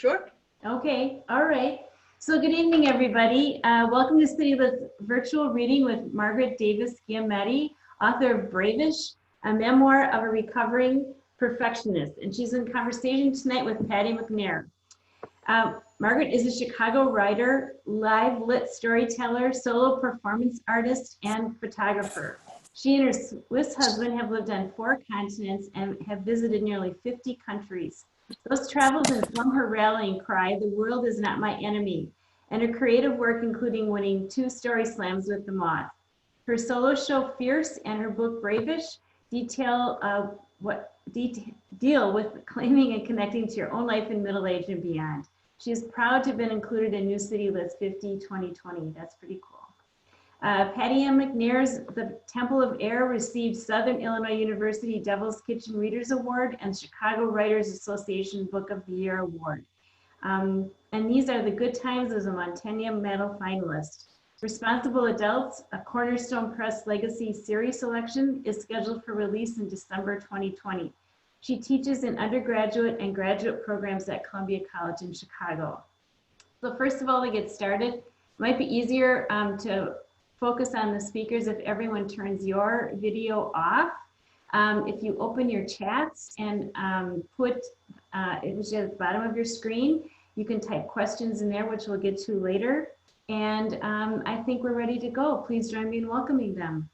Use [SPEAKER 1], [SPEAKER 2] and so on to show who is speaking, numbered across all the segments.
[SPEAKER 1] Sure.
[SPEAKER 2] Okay, all right. So good evening, everybody. Welcome to City Lit Virtual Reading with Margaret Davis Ghielmetti, author of Bravish, a memoir of a recovering perfectionist. And she's in conversation tonight with Patty McNair. Margaret is a Chicago writer, live lit storyteller, solo performance artist, and photographer. She and her Swiss husband have lived on 4 continents and have visited nearly 50 countries. Those travels inform her rallying cry, "The world is not my enemy," and her creative work, including winning 2 story slams with the Moth. Her solo show Fierce and her book Bravish deal with claiming and connecting to your own life in middle age and beyond. She is proud to have been included in New City Lit's 50 2020. That's pretty cool. Patty M. McNair's The Temple of Air received Southern Illinois University Devil's Kitchen Readers Award and Chicago Writers Association Book of the Year Award. And these are The Good Times as a Montaigne Medal finalist. Responsible Adults, a Cornerstone Press Legacy series selection, is scheduled for release in December 2020. She teaches in undergraduate and graduate programs at Columbia College in Chicago. So first of all, to get started, it might be easier to focus on the speakers if everyone turns your video off. If you open your chats and put it was at the bottom of your screen, you can type questions in there, which we'll get to later. And I think we're ready to go. Please join me in welcoming them.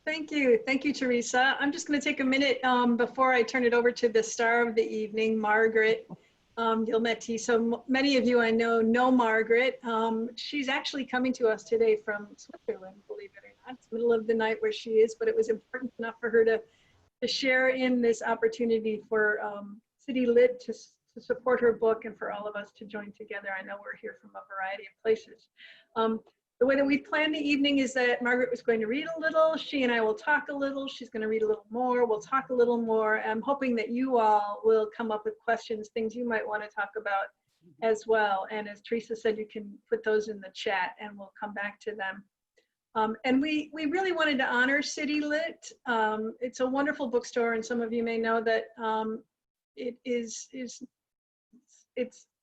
[SPEAKER 1] Thank you. Thank you, Teresa. I'm just going to take a minute before I turn it over to the star of the evening, Margaret Ghielmetti. So many of you I know Margaret. She's actually coming to us today from Switzerland, believe it or not. It's the middle of the night where she is, but it was important enough for her to share in this opportunity for City Lit to support her book and for all of us to join together. I know we're here from a variety of places. The way that we planned the evening is that Margaret was going to read a little. She and I will talk a little. She's going to read a little more. We'll talk a little more. I'm hoping that you all will come up with questions, things you might want to talk about as well. And as Teresa said, you can put those in the chat and we'll come back to them. And we really wanted to honor City Lit. It's a wonderful bookstore, and some of you may know that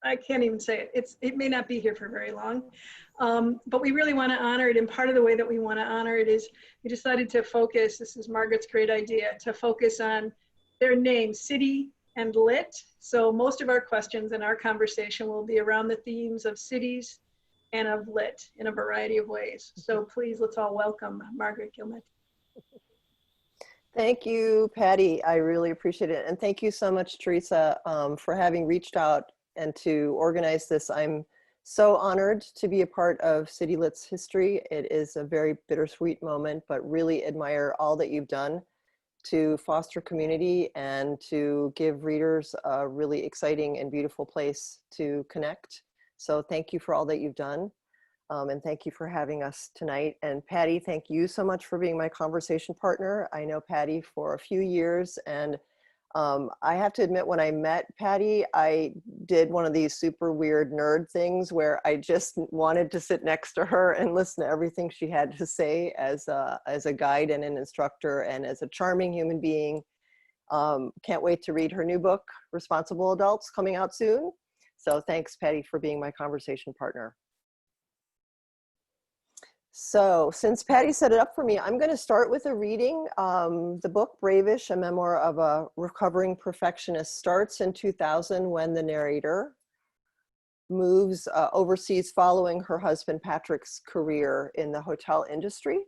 [SPEAKER 1] I can't even say it. It may not be here for very long, but we really want to honor it. And part of the way that we want to honor it is we decided to focus, this is Margaret's great idea, to focus on their names, City and Lit. So most of our questions and our conversation will be around the themes of cities and of lit in a variety of ways. So please, let's all welcome Margaret Ghielmetti.
[SPEAKER 3] Thank you, Patty. I really appreciate it. And thank you so much, Teresa, for having reached out and to organize this. I'm so honored to be a part of City Lit's history. It is a very bittersweet moment, but really admire all that you've done to foster community and to give readers a really exciting and beautiful place to connect. So thank you for all that you've done. And thank you for having us tonight. And Patty, thank you so much for being my conversation partner. I know Patty for a few years, and I have to admit, when I met Patty, I did one of these super weird nerd things where I just wanted to sit next to her and listen to everything she had to say as a guide and an instructor and as a charming human being. Can't wait to read her new book, Responsible Adults, coming out soon. So thanks, Patty, for being my conversation partner. So since Patty set it up for me, I'm going to start with a reading. The book Bravish, a memoir of a recovering perfectionist, starts in 2000 when the narrator moves overseas following her husband Patrick's career in the hotel industry.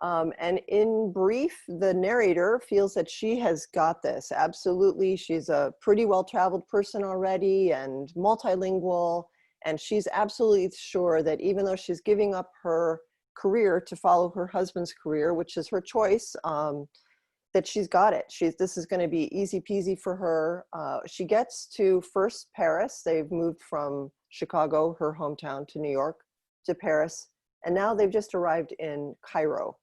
[SPEAKER 3] And in brief, the narrator feels that she has got this. Absolutely. She's a pretty well-traveled person already and multilingual. And she's absolutely sure that even though she's giving up her career to follow her husband's career, which is her choice, that she's got it. This is going to be easy peasy for her. She gets to first Paris. They've moved from Chicago, her hometown, to New York, to Paris. And now they've just arrived in Cairo.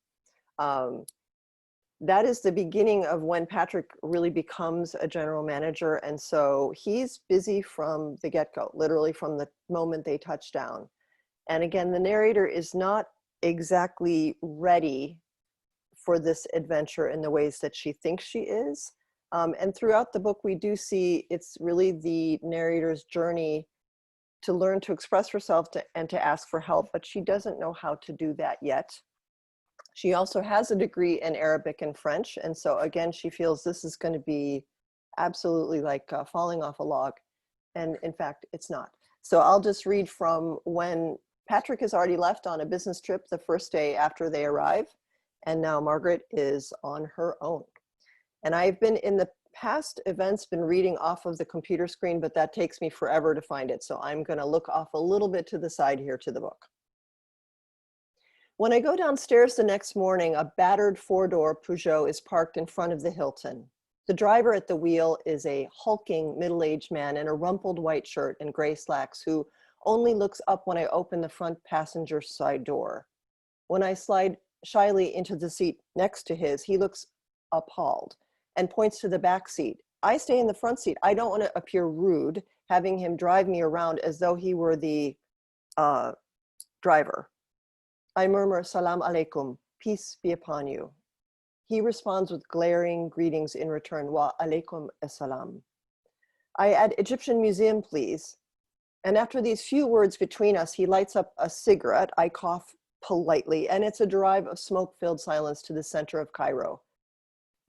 [SPEAKER 3] That is the beginning of when Patrick really becomes a general manager. And so he's busy from the get-go, literally from the moment they touch down. And again, the narrator is not exactly ready for this adventure in the ways that she thinks she is. And throughout the book, we do see it's really the narrator's journey to learn to express herself and to ask for help, but she doesn't know how to do that yet. She also has a degree in Arabic and French. And so again, she feels this is going to be absolutely like falling off a log. And in fact, it's not. So I'll just read from when Patrick has already left on a business trip the first day after they arrive. And now Margaret is on her own. And I've been in the past events been reading off of the computer screen, but that takes me forever to find it. So I'm going to look off a little bit to the side here to the book. When I go downstairs the next morning, a battered four-door Peugeot is parked in front of the Hilton. The driver at the wheel is a hulking middle-aged man in a rumpled white shirt and gray slacks who only looks up when I open the front passenger side door. When I slide shyly into the seat next to his, he looks appalled and points to the back seat. I stay in the front seat. I don't want to appear rude, having him drive me around as though he were the driver. I murmur, "Salam alaikum, peace be upon you." He responds with glaring greetings in return, "Wa alaikum assalam." I add, "Egyptian museum, please." And after these few words between us, he lights up a cigarette. I cough politely, and it's a drive of smoke-filled silence to the center of Cairo.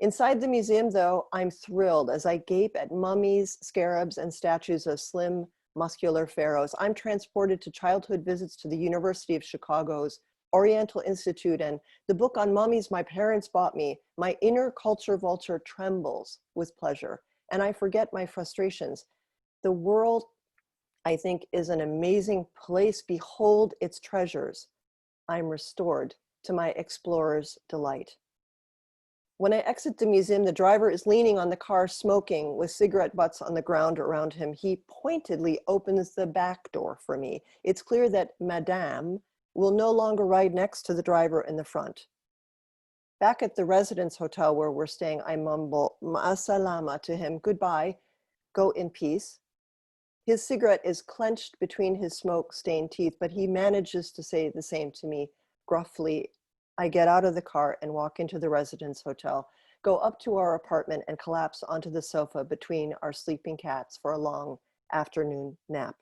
[SPEAKER 3] Inside the museum, though, I'm thrilled as I gape at mummies, scarabs, and statues of slim, muscular pharaohs. I'm transported to childhood visits to the University of Chicago's Oriental Institute and the book on mummies my parents bought me. My inner culture vulture trembles with pleasure, and I forget my frustrations. The world, I think, is an amazing place. Behold its treasures. I'm restored to my explorer's delight. When I exit the museum, the driver is leaning on the car, smoking, with cigarette butts on the ground around him. He pointedly opens the back door for me. It's clear that Madame will no longer ride next to the driver in the front. Back at the residence hotel where we're staying, I mumble "Ma'asalama" to him, "Goodbye, go in peace." His cigarette is clenched between his smoke-stained teeth, but he manages to say the same to me gruffly. I get out of the car and walk into the residence hotel, go up to our apartment and collapse onto the sofa between our sleeping cats for a long afternoon nap.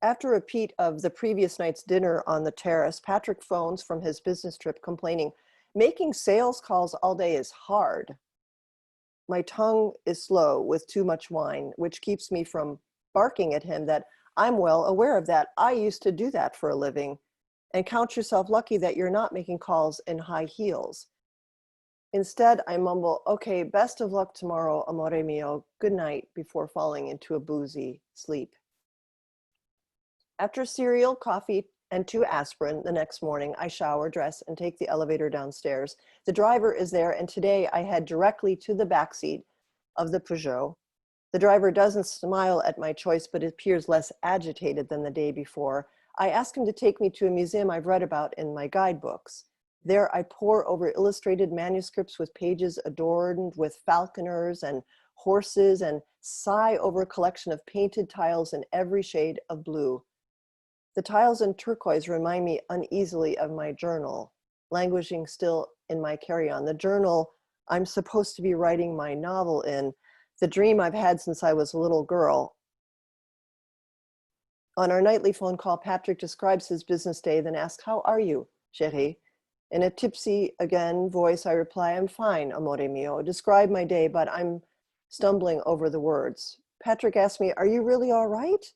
[SPEAKER 3] After a repeat of the previous night's dinner on the terrace, Patrick phones from his business trip complaining, "Making sales calls all day is hard." My tongue is slow with too much wine, which keeps me from barking at him that I'm well aware of that. I used to do that for a living. And count yourself lucky that you're not making calls in high heels. Instead, I mumble, "Okay, best of luck tomorrow, amore mio. Good night," before falling into a boozy sleep. After cereal, coffee, and 2 aspirin the next morning, I shower, dress, and take the elevator downstairs. The driver is there, and today I head directly to the backseat of the Peugeot. The driver doesn't smile at my choice, but appears less agitated than the day before. I ask him to take me to a museum I've read about in my guidebooks. There I pore over illustrated manuscripts with pages adorned with falconers and horses and sigh over a collection of painted tiles in every shade of blue. The tiles in turquoise remind me uneasily of my journal, languishing still in my carry-on. The journal I'm supposed to be writing my novel in, the dream I've had since I was a little girl. On our nightly phone call, Patrick describes his business day, then asks, "How are you, chérie?" In a tipsy, again, voice, I reply, "I'm fine, amore mio." Describe my day, but I'm stumbling over the words. Patrick asks me, "Are you really all right?"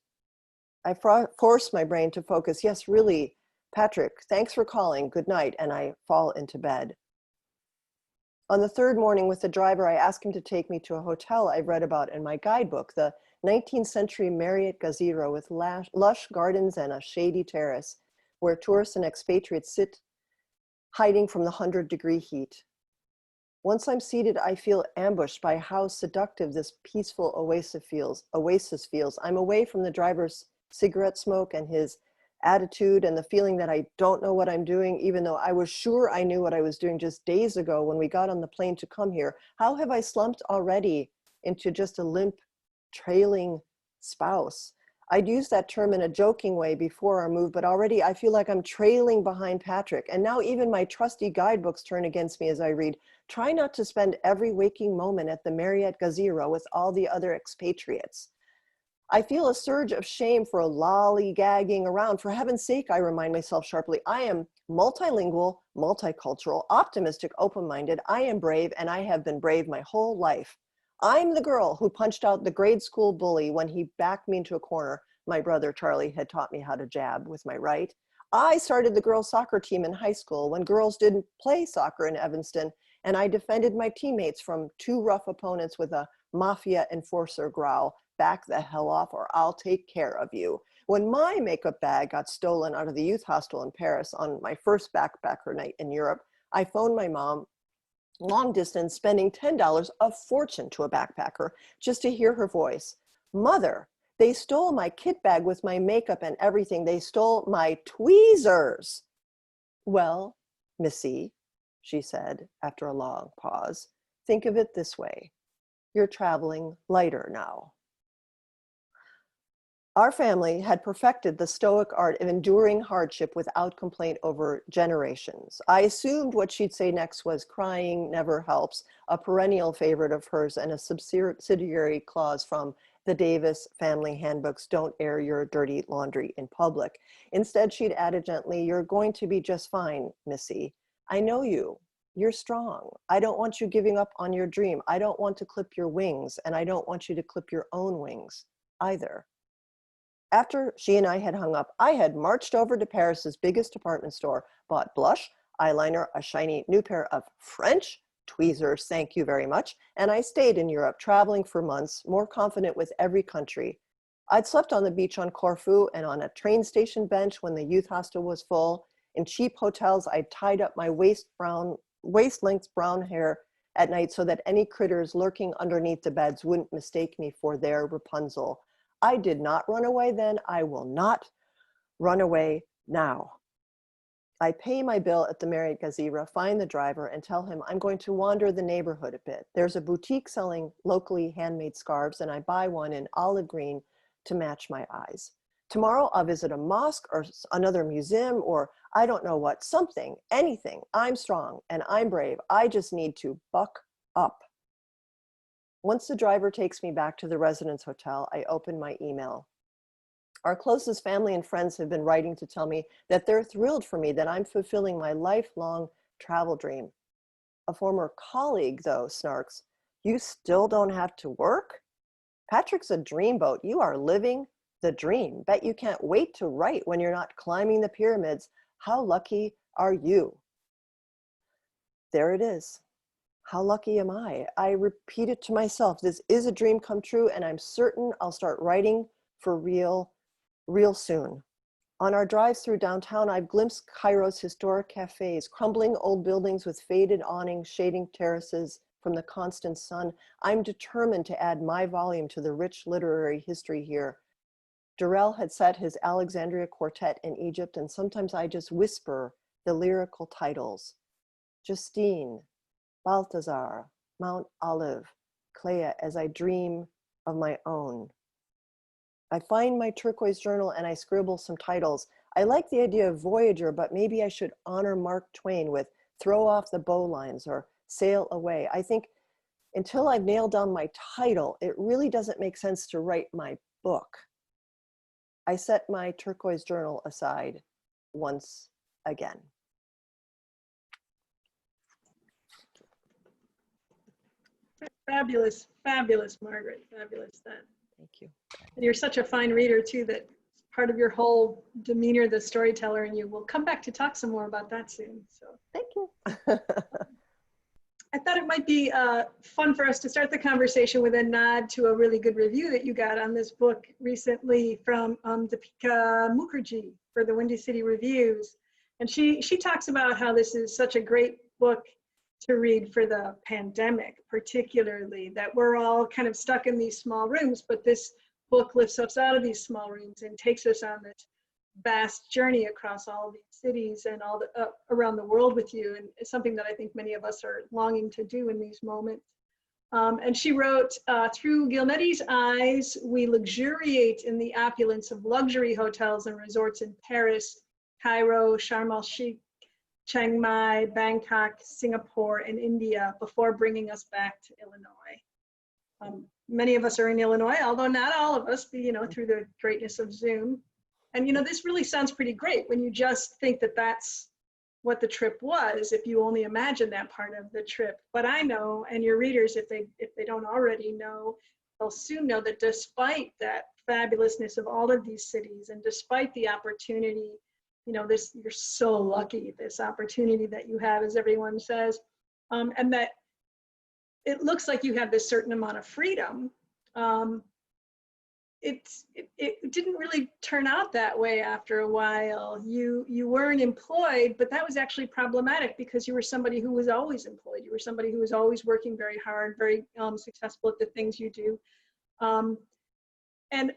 [SPEAKER 3] I force my brain to focus. "Yes, really, Patrick, thanks for calling. Good night," and I fall into bed. On the third morning with the driver, I ask him to take me to a hotel I've read about in my guidebook, the 19th century Marriott Gazebo with lush gardens and a shady terrace where tourists and expatriates sit hiding from the 100-degree heat. Once I'm seated, I feel ambushed by how seductive this peaceful oasis feels. I'm away from the driver's cigarette smoke and his attitude and the feeling that I don't know what I'm doing, even though I was sure I knew what I was doing just days ago when we got on the plane to come here. How have I slumped already into just a limp, trailing spouse? I'd used that term in a joking way before our move, but already I feel like I'm trailing behind Patrick. And now even my trusty guidebooks turn against me as I read. Try not to spend every waking moment at the Marriott Gazira with all the other expatriates. I feel a surge of shame for lollygagging around. For heaven's sake, I remind myself sharply, I am multilingual, multicultural, optimistic, open-minded. I am brave, and I have been brave my whole life. I'm the girl who punched out the grade school bully when he backed me into a corner. My brother Charlie had taught me how to jab with my right. I started the girls' soccer team in high school when girls didn't play soccer in Evanston, and I defended my teammates from two rough opponents with a mafia enforcer growl. Back the hell off or I'll take care of you. When my makeup bag got stolen out of the youth hostel in Paris on my first backpacker night in Europe, I phoned my mom long distance, spending $10, a fortune to a backpacker, just to hear her voice. Mother, they stole my kit bag with my makeup and everything. They stole my tweezers. Well, Missy, she said after a long pause, think of it this way. You're traveling lighter now. Our family had perfected the stoic art of enduring hardship without complaint over generations. I assumed what she'd say next was crying never helps, a perennial favorite of hers and a subsidiary clause from the Davis family handbooks, don't air your dirty laundry in public. Instead, she'd added gently, you're going to be just fine, Missy. I know you. You're strong. I don't want you giving up on your dream. I don't want to clip your wings, and I don't want you to clip your own wings either. After she and I had hung up, I had marched over to Paris's biggest department store, bought blush, eyeliner, a shiny new pair of French tweezers, thank you very much, and I stayed in Europe, traveling for months, more confident with every country. I'd slept on the beach on Corfu and on a train station bench when the youth hostel was full. In cheap hotels, I'd tied up my waist-length brown hair at night so that any critters lurking underneath the beds wouldn't mistake me for their Rapunzel. I did not run away then. I will not run away now. I pay my bill at the Marriott Gazira, find the driver, and tell him I'm going to wander the neighborhood a bit. There's a boutique selling locally handmade scarves, and I buy one in olive green to match my eyes. Tomorrow I'll visit a mosque or another museum or I don't know what, something, anything. I'm strong and I'm brave. I just need to buck up. Once the driver takes me back to the residence hotel, I open my email. Our closest family and friends have been writing to tell me that they're thrilled for me, that I'm fulfilling my lifelong travel dream. A former colleague, though, snarks, you still don't have to work? Patrick's a dreamboat. You are living the dream. Bet you can't wait to write when you're not climbing the pyramids. How lucky are you? There it is. How lucky am I? I repeat it to myself. This is a dream come true, and I'm certain I'll start writing for real soon. On our drives through downtown, I've glimpsed Cairo's historic cafes, crumbling old buildings with faded awnings shading terraces from the constant sun. I'm determined to add my volume to the rich literary history here. Durrell had set his Alexandria Quartet in Egypt, and sometimes I just whisper the lyrical titles. Justine, Balthazar, Mount Olive, Clea, as I dream of my own. I find my turquoise journal and I scribble some titles. I like the idea of Voyager, but maybe I should honor Mark Twain with Throw Off the Bowlines or Sail Away. I think until I've nailed down my title, it really doesn't make sense to write my book. I set my turquoise journal aside once again.
[SPEAKER 1] Fabulous, fabulous, Margaret, fabulous.
[SPEAKER 3] Thank you.
[SPEAKER 1] And you're such a fine reader too, that part of your whole demeanor, the storyteller in you. We'll come back to talk some more about that soon. So
[SPEAKER 3] thank you.
[SPEAKER 1] I thought it might be fun for us to start the conversation with a nod to a really good review that you got on this book recently from Deepika Mukherjee for the Windy City Reviews. And she talks about how this is such a great book to read for the pandemic, particularly, that we're all kind of stuck in these small rooms, but this book lifts us out of these small rooms and takes us on this vast journey across all these cities and all the around the world with you. And it's something that I think many of us are longing to do in these moments. And she wrote, through Ghielmetti's eyes, we luxuriate in the opulence of luxury hotels and resorts in Paris, Cairo, Sharm el-Sheikh, Chiang Mai, Bangkok, Singapore, and India before bringing us back to Illinois. Many of us are in Illinois, although not all of us, through the greatness of Zoom. And, this really sounds pretty great when you just think that that's what the trip was, if you only imagine that part of the trip. But I know, and your readers, if they don't already know, they'll soon know that despite that fabulousness of all of these cities, and despite the opportunity, you're so lucky, this opportunity that you have, as everyone says, and that it looks like you have this certain amount of freedom. It didn't really turn out that way after a while. You weren't employed, but that was actually problematic because you were somebody who was always employed. You were somebody who was always working very hard, very successful at the things you do. And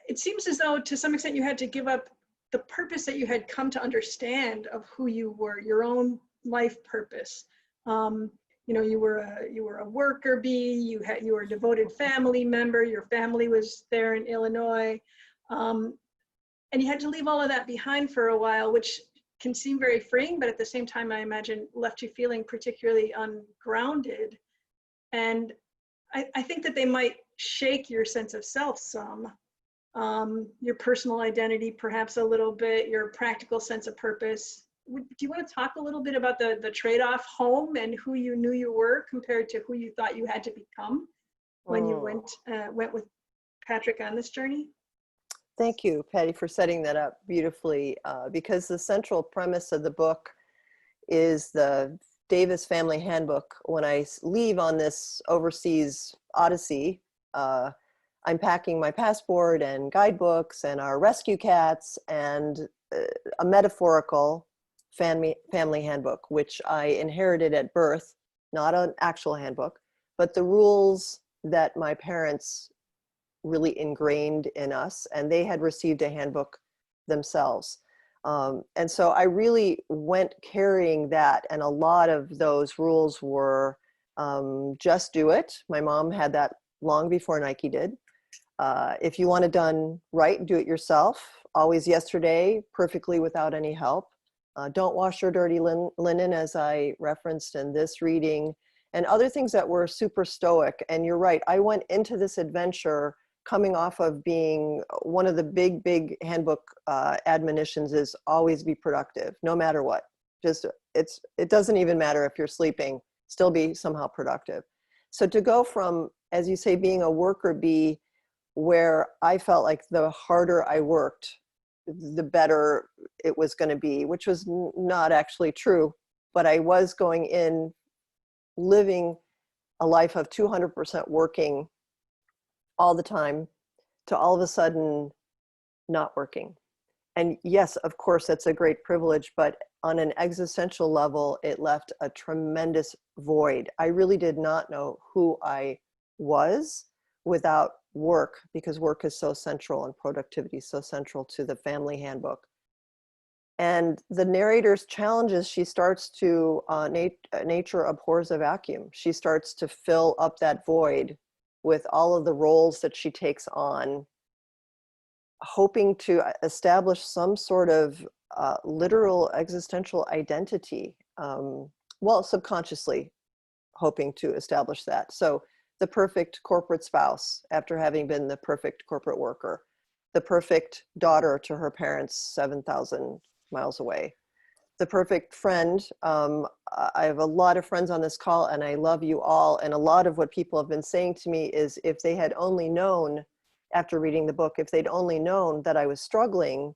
[SPEAKER 1] it seems as though to some extent you had to give up the purpose that you had come to understand of who you were, your own life purpose. You were a worker bee, you were a devoted family member, your family was there in Illinois, and you had to leave all of that behind for a while, which can seem very freeing, but at the same time, I imagine left you feeling particularly ungrounded. And I think that they might shake your sense of self some, your personal identity perhaps a little bit, your practical sense of purpose. Do you want to talk a little bit about the trade-off home and who you knew you were compared to who you thought you had to become when you went with Patrick on this journey?
[SPEAKER 3] Thank you, Patty, for setting that up beautifully, because the central premise of the book is the Davis Family Handbook. When I leave on this overseas odyssey, I'm packing my passport and guidebooks and our rescue cats and a metaphorical family handbook, which I inherited at birth, not an actual handbook, but the rules that my parents really ingrained in us, and they had received a handbook themselves. And so I really went carrying that, and a lot of those rules were just do it. My mom had that long before Nike did. If you want it done right, do it yourself. Always yesterday, perfectly without any help. Don't wash your dirty linen, as I referenced in this reading, and other things that were super stoic. And you're right, I went into this adventure coming off of being one of the big handbook admonitions is always be productive, no matter what. It doesn't even matter if you're sleeping, still be somehow productive. So to go from, as you say, being a worker bee, where I felt like the harder I worked, the better it was going to be, which was not actually true, but I was going in living a life of 200% working all the time to all of a sudden not working. And yes, of course, that's a great privilege, but on an existential level, it left a tremendous void. I really did not know who I was without work, because work is so central and productivity is so central to the family handbook. And the narrator's challenges, she starts to, nature abhors a vacuum. She starts to fill up that void with all of the roles that she takes on, hoping to establish some sort of literal existential identity. Well, subconsciously hoping to establish that. So the perfect corporate spouse after having been the perfect corporate worker, the perfect daughter to her parents 7,000 miles away, the perfect friend. I have a lot of friends on this call and I love you all. And a lot of what people have been saying to me is if they had only known, after reading the book, if they'd only known that I was struggling,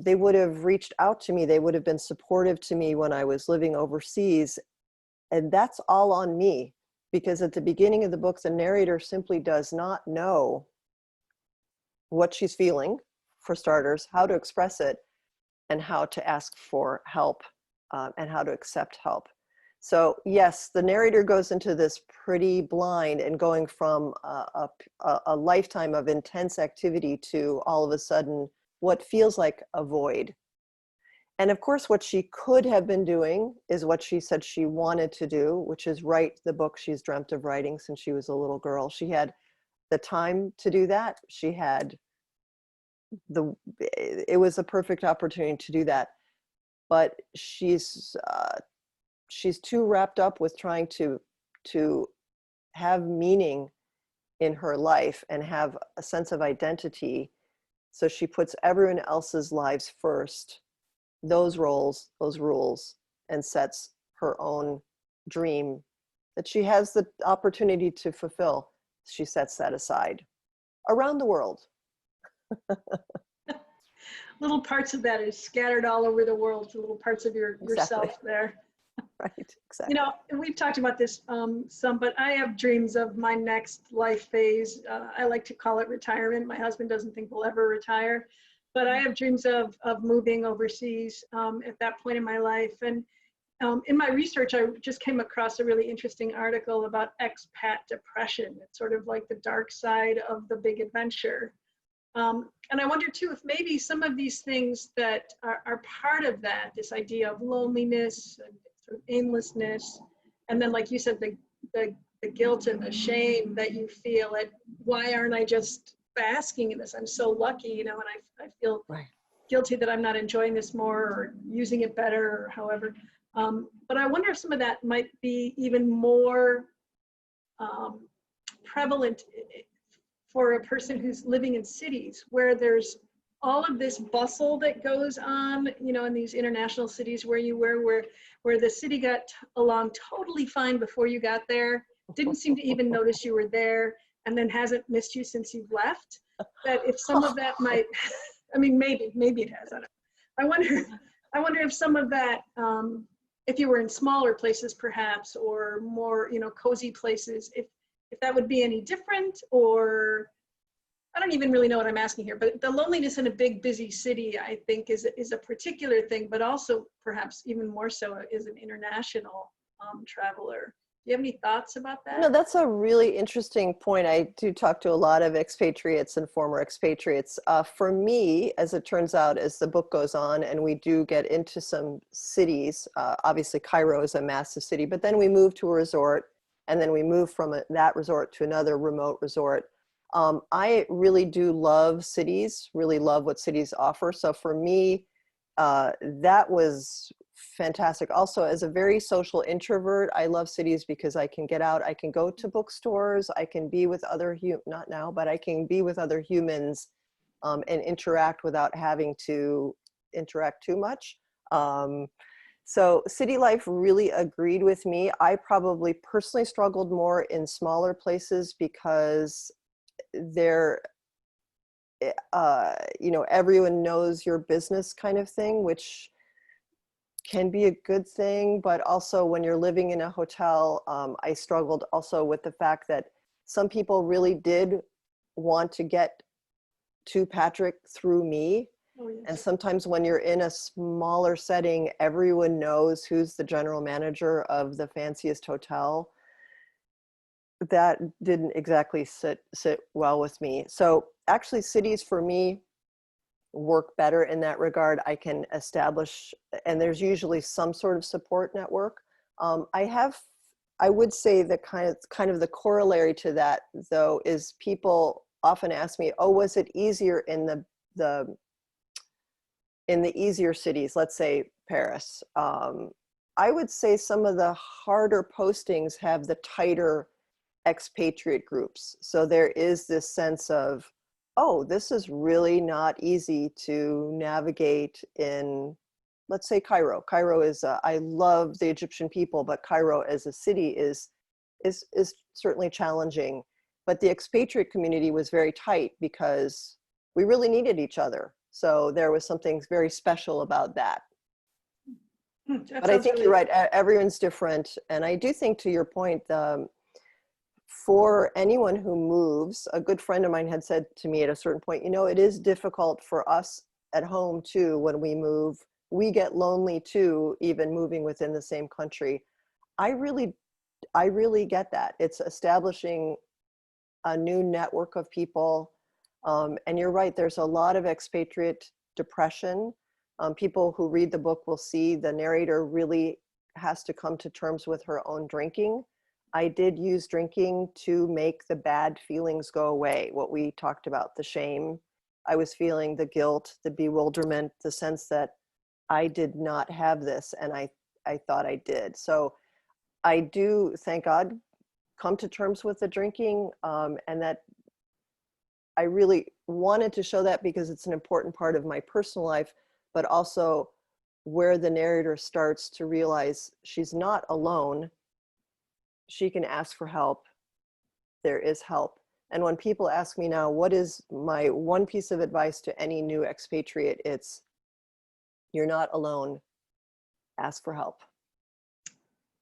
[SPEAKER 3] they would have reached out to me. They would have been supportive to me when I was living overseas. And that's all on me. Because at the beginning of the book, the narrator simply does not know what she's feeling, for starters, how to express it, and how to ask for help, and how to accept help. So yes, the narrator goes into this pretty blind and going from a lifetime of intense activity to all of a sudden what feels like a void. And of course, what she could have been doing is what she said she wanted to do, which is write the book she's dreamt of writing since she was a little girl. She had the time to do that. She had it was a perfect opportunity to do that. But she's too wrapped up with trying to have meaning in her life and have a sense of identity. So she puts everyone else's lives first, those roles, those rules, and sets her own dream that she has the opportunity to fulfill. She sets that aside around the world.
[SPEAKER 1] Little parts of that is scattered all over the world, little parts of yourself
[SPEAKER 3] Exactly.
[SPEAKER 1] there.
[SPEAKER 3] Right, exactly.
[SPEAKER 1] You know, we've talked about this some, but I have dreams of my next life phase. I like to call it retirement. My husband doesn't think we'll ever retire, but I have dreams of moving overseas at that point in my life. And in my research, I just came across a really interesting article about expat depression. It's sort of like the dark side of the big adventure. And I wonder too, if maybe some of these things that are part of that, this idea of loneliness and sort of aimlessness, and then like you said, the guilt and the shame that you feel at why aren't I just basking in this? I'm so lucky, you know, and I feel
[SPEAKER 3] Right.
[SPEAKER 1] guilty that I'm not enjoying this more or using it better or however. But I wonder if some of that might be even more prevalent for a person who's living in cities where there's all of this bustle that goes on, you know, in these international cities where you were, where the city got along totally fine before you got there, didn't seem to even notice you were there, and then hasn't missed you since you've left. That if some of that might, I mean, maybe it has. I wonder if some of that, if you were in smaller places perhaps, or more, you know, cozy places, if that would be any different, or I don't even really know what I'm asking here, but the loneliness in a big, busy city, I think is a particular thing, but also perhaps even more so as an international traveler. Do you have any thoughts about that?
[SPEAKER 3] No, that's a really interesting point. I do talk to a lot of expatriates and former expatriates. For me, as it turns out, as the book goes on and we do get into some cities, obviously Cairo is a massive city, but then we move to a resort, and then we move from that resort to another remote resort. I really do love cities, really love what cities offer. So for me, that was fantastic. Also, as a very social introvert, I love cities because I can get out, I can go to bookstores, I can be with other, not now, but I can be with other humans and interact without having to interact too much. So city life really agreed with me. I probably personally struggled more in smaller places because they're, you know, everyone knows your business kind of thing, which can be a good thing. But also when you're living in a hotel, I struggled also with the fact that some people really did want to get to Patrick through me.
[SPEAKER 1] Oh, yes.
[SPEAKER 3] And sometimes when you're in a smaller setting, everyone knows who's the general manager of the fanciest hotel. That didn't exactly sit well with me. So actually cities for me work better in that regard. I can establish, and there's usually some sort of support network. I would say that kind of the corollary to that though is people often ask me, oh, was it easier in the easier cities, let's say Paris? I would say some of the harder postings have the tighter expatriate groups. So there is this sense of, oh, this is really not easy to navigate in, let's say Cairo. Cairo is, I love the Egyptian people, but Cairo as a city is certainly challenging. But the expatriate community was very tight because we really needed each other. So there was something very special about that. But I think
[SPEAKER 1] really,
[SPEAKER 3] you're right, everyone's different. And I do think, to your point, for anyone who moves, a good friend of mine had said to me at a certain point, you know, it is difficult for us at home too when we move. We get lonely too, even moving within the same country. I really get that. It's establishing a new network of people. And you're right, there's a lot of expatriate depression. People who read the book will see the narrator really has to come to terms with her own drinking. I did use drinking to make the bad feelings go away, what we talked about, the shame I was feeling, the guilt, the bewilderment, the sense that I did not have this and I thought I did. So I do, thank God, come to terms with the drinking, and that I really wanted to show that because it's an important part of my personal life, but also where the narrator starts to realize she's not alone. She can ask for help. There is help. And when people ask me now, what is my one piece of advice to any new expatriate? It's, you're not alone. Ask for help.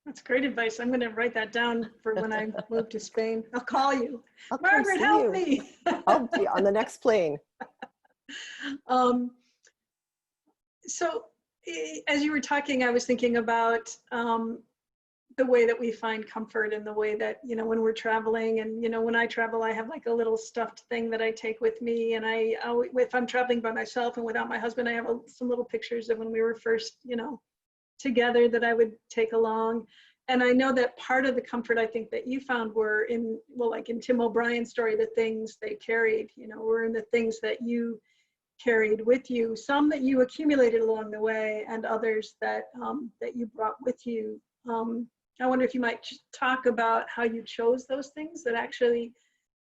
[SPEAKER 1] That's great advice. I'm going to write that down for when I move to Spain. I'll call you.
[SPEAKER 3] I'll come
[SPEAKER 1] Margaret,
[SPEAKER 3] see
[SPEAKER 1] help
[SPEAKER 3] you.
[SPEAKER 1] me.
[SPEAKER 3] I'll be on the next plane.
[SPEAKER 1] So as you were talking, I was thinking about the way that we find comfort and the way that, you know, when we're traveling and, you know, when I travel, I have like a little stuffed thing that I take with me. And if I'm traveling by myself and without my husband, I have some little pictures of when we were first, you know, together that I would take along. And I know that part of the comfort I think that you found were in, well, like in Tim O'Brien's story, the things they carried, you know, were in the things that you carried with you, some that you accumulated along the way and others that that you brought with you. I wonder if you might talk about how you chose those things that actually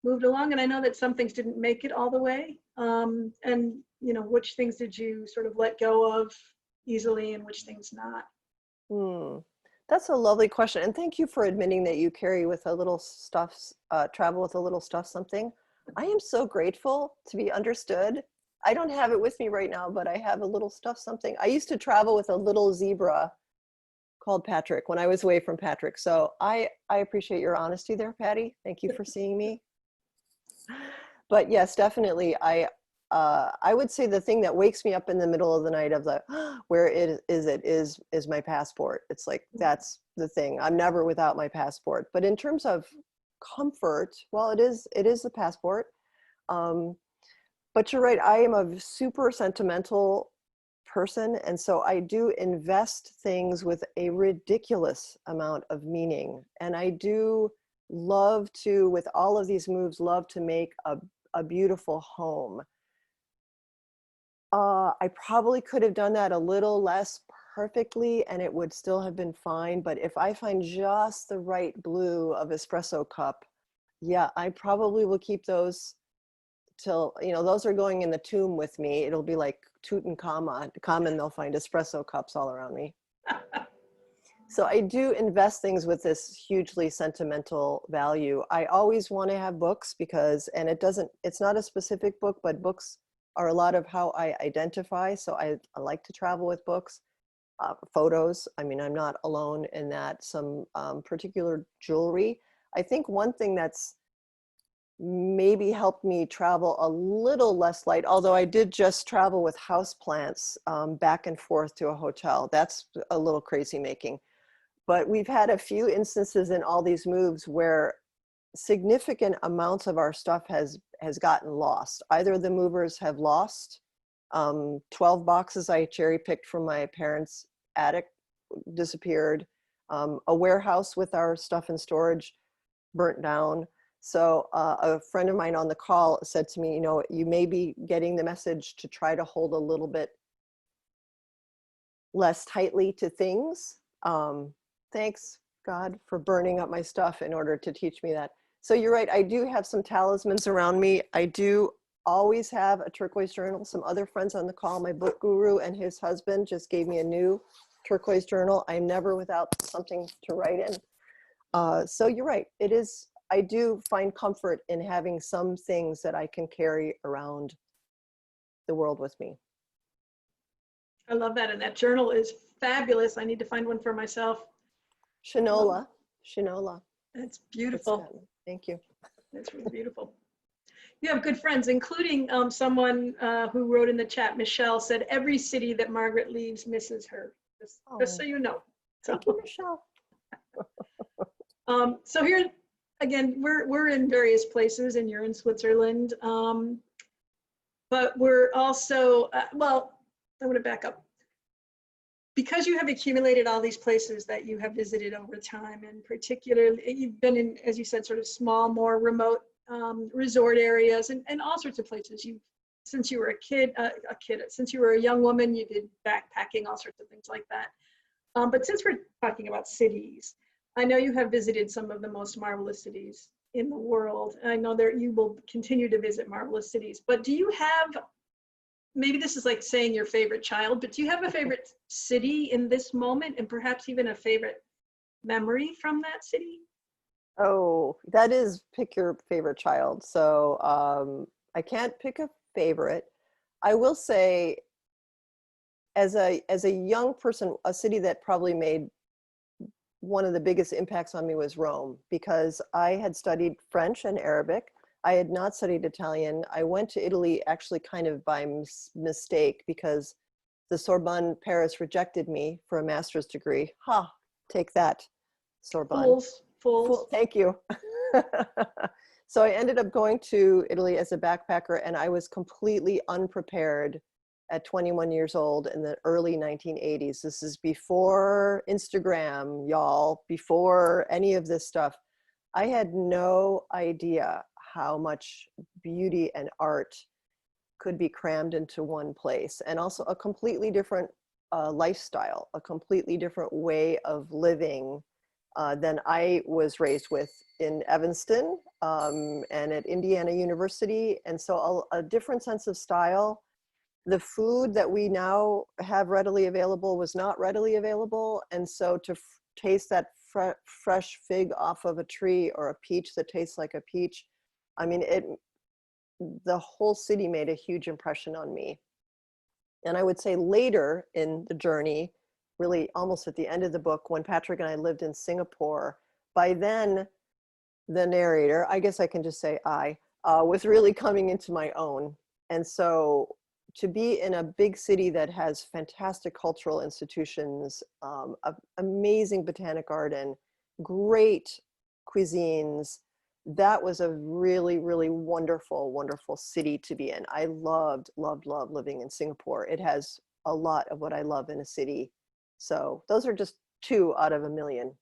[SPEAKER 1] moved along. And I know that some things didn't make it all the way. And, you know, which things did you sort of let go of easily and which things not?
[SPEAKER 3] That's a lovely question. And thank you for admitting that you carry with a little stuff, travel with a little stuff something. I am so grateful to be understood. I don't have it with me right now, but I have a little stuff something. I used to travel with a little zebra called Patrick when I was away from Patrick. So I appreciate your honesty there, Patty. Thank you for seeing me. But yes, definitely. I would say the thing that wakes me up in the middle of the night of the, where is my passport. It's like, that's the thing. I'm never without my passport. But in terms of comfort, well, it is the passport. But you're right. I am a super sentimental person. And so I do invest things with a ridiculous amount of meaning. And I do love to, with all of these moves, love to make a beautiful home. I probably could have done that a little less perfectly and it would still have been fine. But if I find just the right blue of espresso cup, yeah, I probably will keep those till, you know, those are going in the tomb with me. It'll be like Tutankhamun, they'll find espresso cups all around me. So I do invest things with this hugely sentimental value. I always want to have books because, and it's not a specific book, but books are a lot of how I identify. So I like to travel with books, photos. I mean, I'm not alone in that. Some particular jewelry. I think one thing that's maybe helped me travel a little less light, although I did just travel with houseplants back and forth to a hotel. That's a little crazy making. But we've had a few instances in all these moves where significant amounts of our stuff has gotten lost. Either the movers have lost 12 boxes I cherry picked from my parents' attic disappeared. A warehouse with our stuff in storage burnt down. So a friend of mine on the call said to me, you know, you may be getting the message to try to hold a little bit less tightly to things. Thanks, God, for burning up my stuff in order to teach me that. So you're right, I do have some talismans around me. I do always have a turquoise journal. Some other friends on the call, my book guru and his husband just gave me a new turquoise journal. I'm never without something to write in. So you're right, it is, I do find comfort in having some things that I can carry around the world with me.
[SPEAKER 1] I love that. And that journal is fabulous. I need to find one for myself.
[SPEAKER 3] Shinola.
[SPEAKER 1] That's beautiful.
[SPEAKER 3] Thank you.
[SPEAKER 1] That's really beautiful. You have good friends, including someone who wrote in the chat, Michelle said, every city that Margaret leaves misses her. Just so you know.
[SPEAKER 3] Thank you, Michelle.
[SPEAKER 1] So here, again, we're in various places and you're in Switzerland. But we're also, well, I want to back up. Because you have accumulated all these places that you have visited over time, and particularly you've been in, as you said, sort of small, more remote resort areas and all sorts of places. Since you were since you were a young woman, you did backpacking, all sorts of things like that. But since we're talking about cities, I know you have visited some of the most marvelous cities in the world. And I know that you will continue to visit marvelous cities, but do you have, maybe this is like saying your favorite child, but do you have a favorite city in this moment, and perhaps even a favorite memory from that city?
[SPEAKER 3] Oh, that is pick your favorite child. So I can't pick a favorite. I will say, as a young person, a city that probably made one of the biggest impacts on me was Rome, because I had studied French and Arabic. I had not studied Italian. I went to Italy actually kind of by mistake, because the Sorbonne Paris rejected me for a master's degree. Ha, take that, Sorbonne.
[SPEAKER 1] Fools.
[SPEAKER 3] Thank you. So I ended up going to Italy as a backpacker, and I was completely unprepared at 21 years old in the early 1980s. This is before Instagram, y'all, before any of this stuff. I had no idea how much beauty and art could be crammed into one place, and also a completely different lifestyle, a completely different way of living than I was raised with in Evanston and at Indiana University. And so a different sense of style. The food that we now have readily available was not readily available. And so to taste that fresh fig off of a tree, or a peach that tastes like a peach, I mean, the whole city made a huge impression on me. And I would say later in the journey, really almost at the end of the book, when Patrick and I lived in Singapore, by then the narrator, I guess I can just say was really coming into my own. And so to be in a big city that has fantastic cultural institutions, amazing botanic garden, great cuisines, that was a really, really wonderful, wonderful city to be in. I loved living in Singapore. It has a lot of what I love in a city. So those are just 2 out of a million.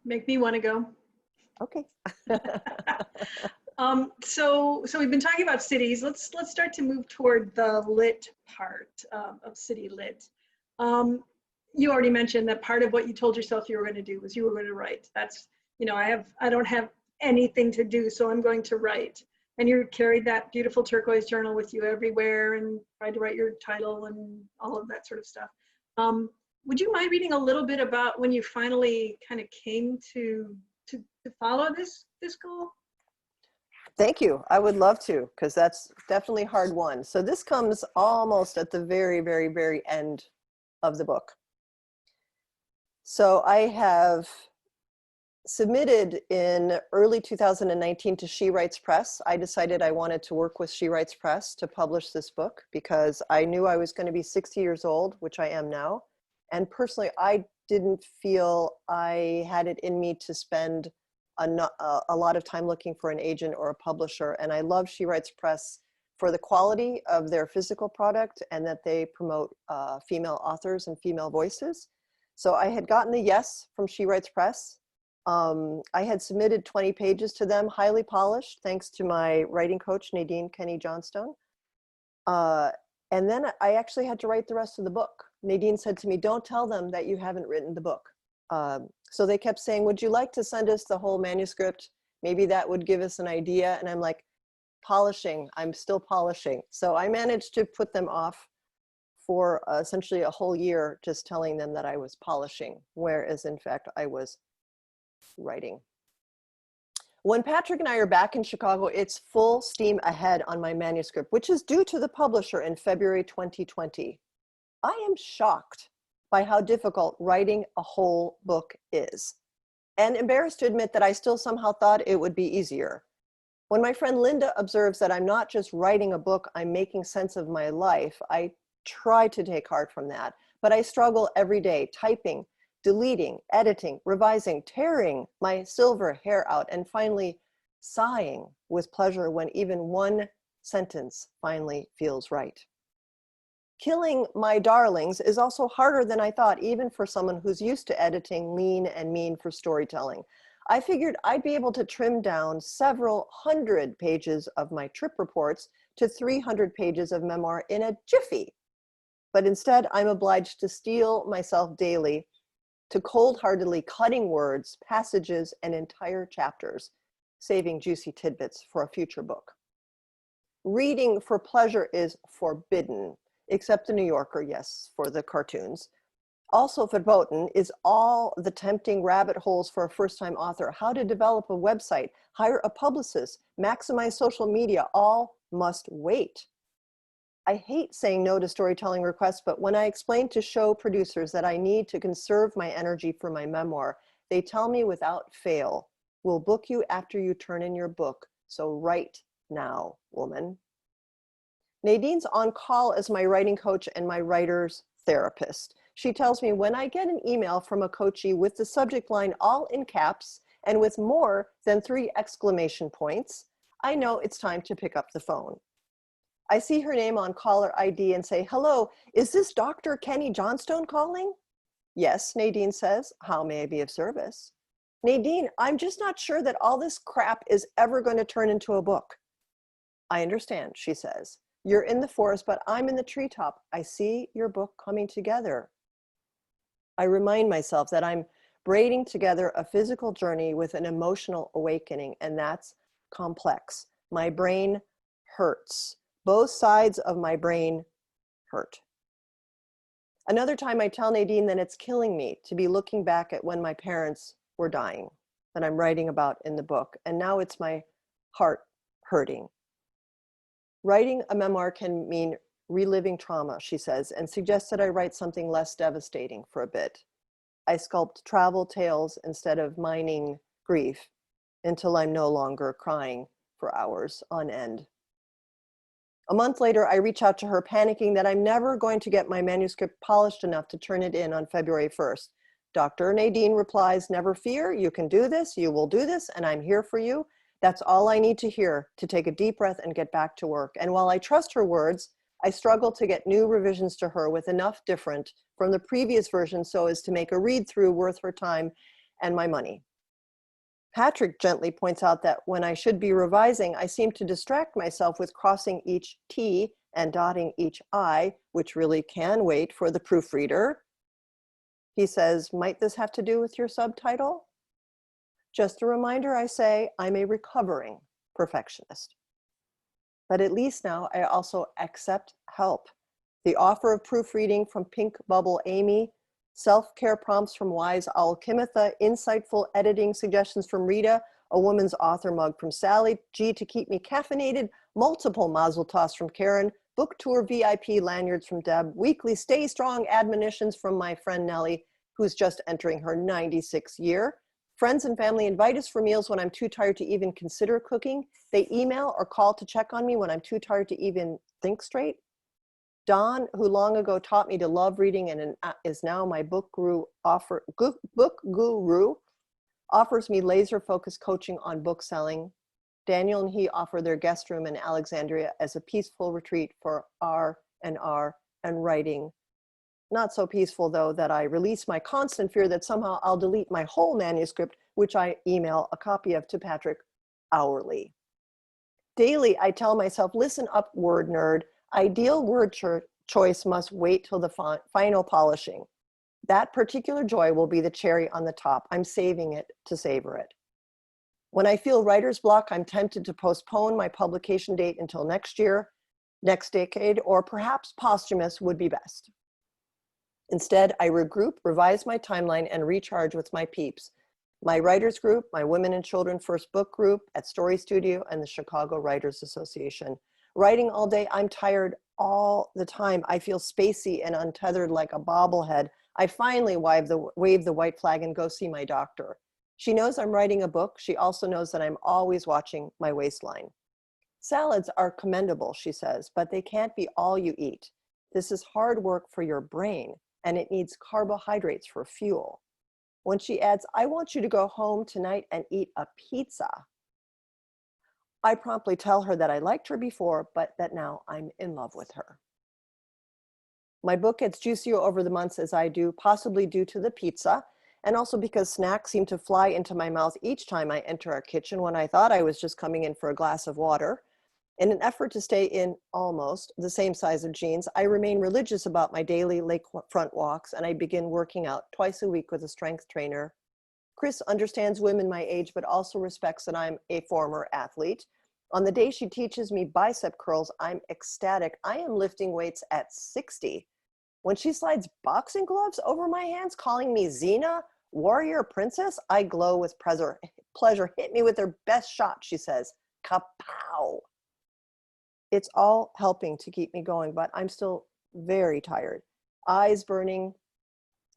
[SPEAKER 1] Make me want to go.
[SPEAKER 3] Okay.
[SPEAKER 1] So we've been talking about cities. Let's start to move toward the lit part of City Lit. You already mentioned that part of what you told yourself you were going to do was you were going to write. That's, I don't have anything to do, so I'm going to write. And you carried that beautiful turquoise journal with you everywhere and tried to write your title and all of that sort of stuff. Would you mind reading a little bit about when you finally kind of came to follow this goal?
[SPEAKER 3] Thank you. I would love to, because that's definitely hard won. So this comes almost at the very, very, very end of the book. So I have submitted in early 2019 to She Writes Press. I decided I wanted to work with She Writes Press to publish this book, because I knew I was going to be 60 years old, which I am now. And personally, I didn't feel I had it in me to spend a lot of time looking for an agent or a publisher. And I love She Writes Press for the quality of their physical product, and that they promote female authors and female voices. So I had gotten the yes from She Writes Press. I had submitted 20 pages to them, highly polished, thanks to my writing coach, Nadine Kenny Johnstone. And then I actually had to write the rest of the book. Nadine said to me, don't tell them that you haven't written the book. So they kept saying, would you like to send us the whole manuscript? Maybe that would give us an idea. And I'm like, polishing, I'm still polishing. So I managed to put them off for essentially a whole year, just telling them that I was polishing, whereas in fact I was writing. When Patrick and I are back in Chicago, it's full steam ahead on my manuscript, which is due to the publisher in February 2020. I am shocked by how difficult writing a whole book is, and embarrassed to admit that I still somehow thought it would be easier. When my friend Linda observes that I'm not just writing a book, I'm making sense of my life, I try to take heart from that, but I struggle every day typing, deleting, editing, revising, tearing my silver hair out, and finally sighing with pleasure when even one sentence finally feels right. Killing my darlings is also harder than I thought, even for someone who's used to editing lean and mean for storytelling. I figured I'd be able to trim down several hundred pages of my trip reports to 300 pages of memoir in a jiffy. But instead, I'm obliged to steel myself daily to cold-heartedly cutting words, passages, and entire chapters, saving juicy tidbits for a future book. Reading for pleasure is forbidden, except the New Yorker, yes, for the cartoons. Also verboten is all the tempting rabbit holes for a first-time author, how to develop a website, hire a publicist, maximize social media, all must wait. I hate saying no to storytelling requests, but when I explain to show producers that I need to conserve my energy for my memoir, they tell me without fail, we'll book you after you turn in your book, so write now, woman. Nadine's on call as my writing coach and my writer's therapist. She tells me when I get an email from a coachee with the subject line all in caps and with more than 3 exclamation points, I know it's time to pick up the phone. I see her name on caller ID and say, hello, is this Dr. Kenny Johnstone calling? Yes, Nadine says, how may I be of service? Nadine, I'm just not sure that all this crap is ever going to turn into a book. I understand, she says. You're in the forest, but I'm in the treetop. I see your book coming together. I remind myself that I'm braiding together a physical journey with an emotional awakening, and that's complex. My brain hurts. Both sides of my brain hurt. Another time I tell Nadine that it's killing me to be looking back at when my parents were dying, that I'm writing about in the book, and now it's my heart hurting. Writing a memoir can mean reliving trauma, she says, and suggests that I write something less devastating for a bit. I sculpt travel tales instead of mining grief until I'm no longer crying for hours on end. A month later, I reach out to her, panicking that I'm never going to get my manuscript polished enough to turn it in on February 1st. Dr. Nadine replies, never fear, you can do this, you will do this, and I'm here for you. That's all I need to hear to take a deep breath and get back to work. And while I trust her words, I struggle to get new revisions to her with enough different from the previous version so as to make a read-through worth her time and my money. Patrick gently points out that when I should be revising, I seem to distract myself with crossing each T and dotting each I, which really can wait for the proofreader. He says, might this have to do with your subtitle? Just a reminder, I say, I'm a recovering perfectionist. But at least now I also accept help. The offer of proofreading from Pink Bubble Amy, self-care prompts from Wise Alchimitha, insightful editing suggestions from Rita, a woman's author mug from Sally G to keep me caffeinated, multiple mazel tovs from Karen, book tour VIP lanyards from Deb, weekly stay strong admonitions from my friend Nellie, who's just entering her 96th year. Friends and family invite us for meals when I'm too tired to even consider cooking. They email or call to check on me when I'm too tired to even think straight. Dawn, who long ago taught me to love reading and is now my book guru, offers me laser-focused coaching on book selling. Daniel and he offer their guest room in Alexandria as a peaceful retreat for R&R and writing. Not so peaceful, though, that I release my constant fear that somehow I'll delete my whole manuscript, which I email a copy of to Patrick hourly. Daily, I tell myself, listen up, word nerd. Ideal word choice must wait till the final polishing. That particular joy will be the cherry on the top. I'm saving it to savor it. When I feel writer's block, I'm tempted to postpone my publication date until next year, next decade, or perhaps posthumous would be best. Instead, I regroup, revise my timeline, and recharge with my peeps. My writers group, my Women and Children First Book group at Story Studio, and the Chicago Writers Association. Writing all day, I'm tired all the time. I feel spacey and untethered like a bobblehead. I finally wave the white flag and go see my doctor. She knows I'm writing a book. She also knows that I'm always watching my waistline. Salads are commendable, she says, but they can't be all you eat. This is hard work for your brain, and it needs carbohydrates for fuel. When she adds, I want you to go home tonight and eat a pizza, I promptly tell her that I liked her before, but that now I'm in love with her. My book gets juicier over the months as I do, possibly due to the pizza, and also because snacks seem to fly into my mouth each time I enter our kitchen when I thought I was just coming in for a glass of water. In an effort to stay in almost the same size of jeans, I remain religious about my daily lakefront walks, and I begin working out twice a week with a strength trainer. Chris understands women my age, but also respects that I'm a former athlete. On the day she teaches me bicep curls, I'm ecstatic. I am lifting weights at 60. When she slides boxing gloves over my hands, calling me Xena, warrior princess, I glow with pleasure. Hit me with her best shot, she says. Kapow. It's all helping to keep me going, but I'm still very tired. Eyes burning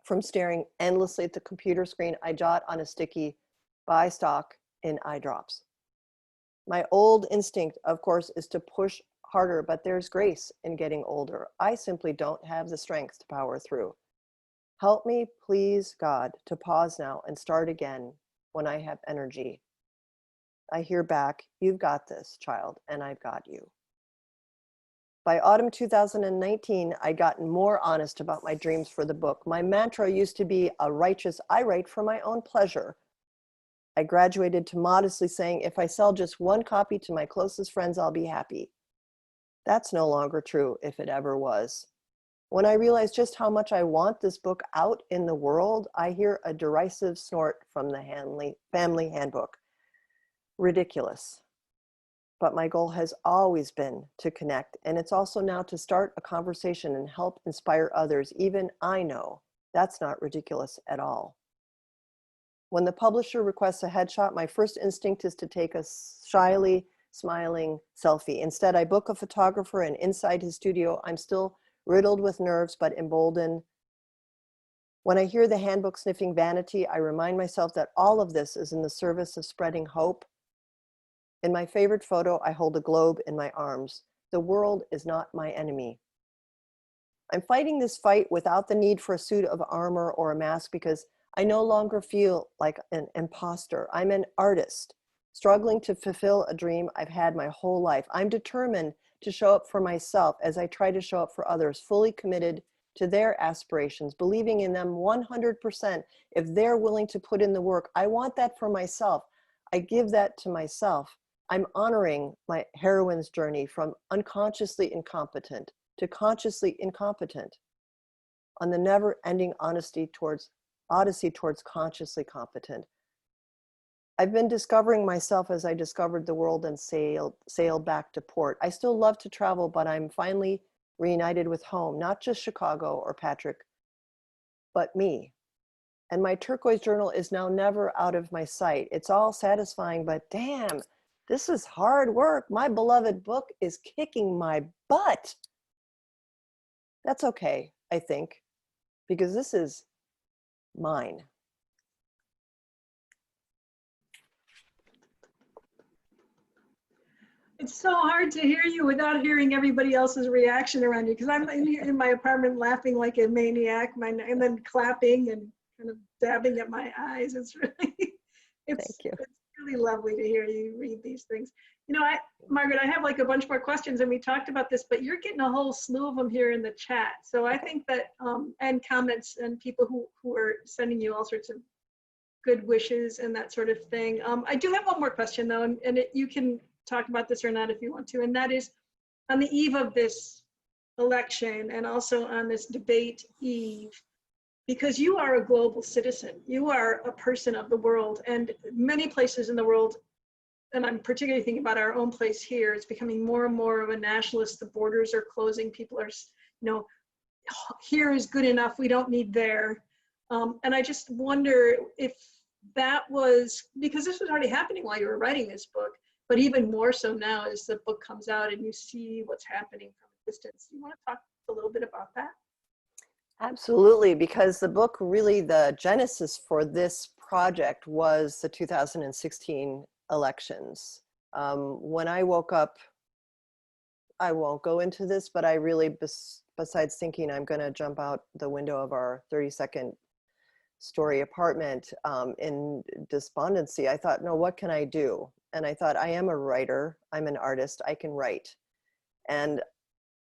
[SPEAKER 3] from staring endlessly at the computer screen. I jot on a sticky, buy stock in eye drops. My old instinct, of course, is to push harder, but there's grace in getting older. I simply don't have the strength to power through. Help me, please, God, to pause now and start again when I have energy. I hear back, you've got this, child, and I've got you. By autumn 2019, I'd gotten more honest about my dreams for the book. My mantra used to be a righteous, I write for my own pleasure. I graduated to modestly saying, if I sell just one copy to my closest friends, I'll be happy. That's no longer true, if it ever was. When I realized just how much I want this book out in the world, I hear a derisive snort from the family handbook. Ridiculous. But my goal has always been to connect, and it's also now to start a conversation and help inspire others. Even I know that's not ridiculous at all. When the publisher requests a headshot, my first instinct is to take a shyly smiling selfie. Instead, I book a photographer, and inside his studio, I'm still riddled with nerves, but emboldened. When I hear the handbook sniffing vanity, I remind myself that all of this is in the service of spreading hope. In my favorite photo, I hold a globe in my arms. The world is not my enemy. I'm fighting this fight without the need for a suit of armor or a mask because I no longer feel like an imposter. I'm an artist, struggling to fulfill a dream I've had my whole life. I'm determined to show up for myself as I try to show up for others, fully committed to their aspirations, believing in them 100%. If they're willing to put in the work, I want that for myself. I give that to myself. I'm honoring my heroine's journey from unconsciously incompetent to consciously incompetent on the never-ending odyssey towards consciously competent. I've been discovering myself as I discovered the world and sailed back to port. I still love to travel, but I'm finally reunited with home, not just Chicago or Patrick, but me. And my turquoise journal is now never out of my sight. It's all satisfying, but damn, this is hard work. My beloved book is kicking my butt. That's okay, I think, because this is mine.
[SPEAKER 1] It's so hard to hear you without hearing everybody else's reaction around you, because I'm in my apartment laughing like a maniac, and then clapping and kind of dabbing at my eyes. It's really, it's really lovely to hear you read these things. You know, Margaret, I have like a bunch more questions, and we talked about this, but you're getting a whole slew of them here in the chat. So I think that, and comments and people who are sending you all sorts of good wishes and that sort of thing. I do have one more question though, and you can talk about this or not if you want to, and that is on the eve of this election and also on this debate eve, because you are a global citizen, you are a person of the world, and many places in the world, and I'm particularly thinking about our own place here, it's becoming more and more of a nationalist. The borders are closing, people are, you know, here is good enough, we don't need there. And I just wonder if that was, because this was already happening while you were writing this book, but even more so now as the book comes out and you see what's happening from a distance. Do you want to talk a little bit about that?
[SPEAKER 3] Absolutely, because the book, really the genesis for this project was the 2016 elections. When I woke up, I won't go into this, but I really, besides thinking I'm going to jump out the window of our 32nd story apartment in despondency, I thought, no, what can I do? And I thought, I am a writer, I'm an artist, I can write. And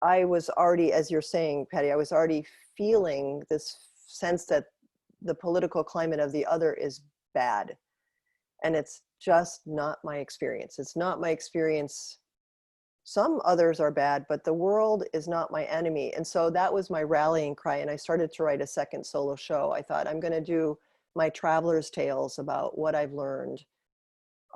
[SPEAKER 3] I was already, as you're saying, Patty, I was already feeling this sense that the political climate of the other is bad. And it's just not my experience. It's not my experience. Some others are bad, but the world is not my enemy. And so that was my rallying cry. And I started to write a second solo show. I thought, I'm going to do my traveler's tales about what I've learned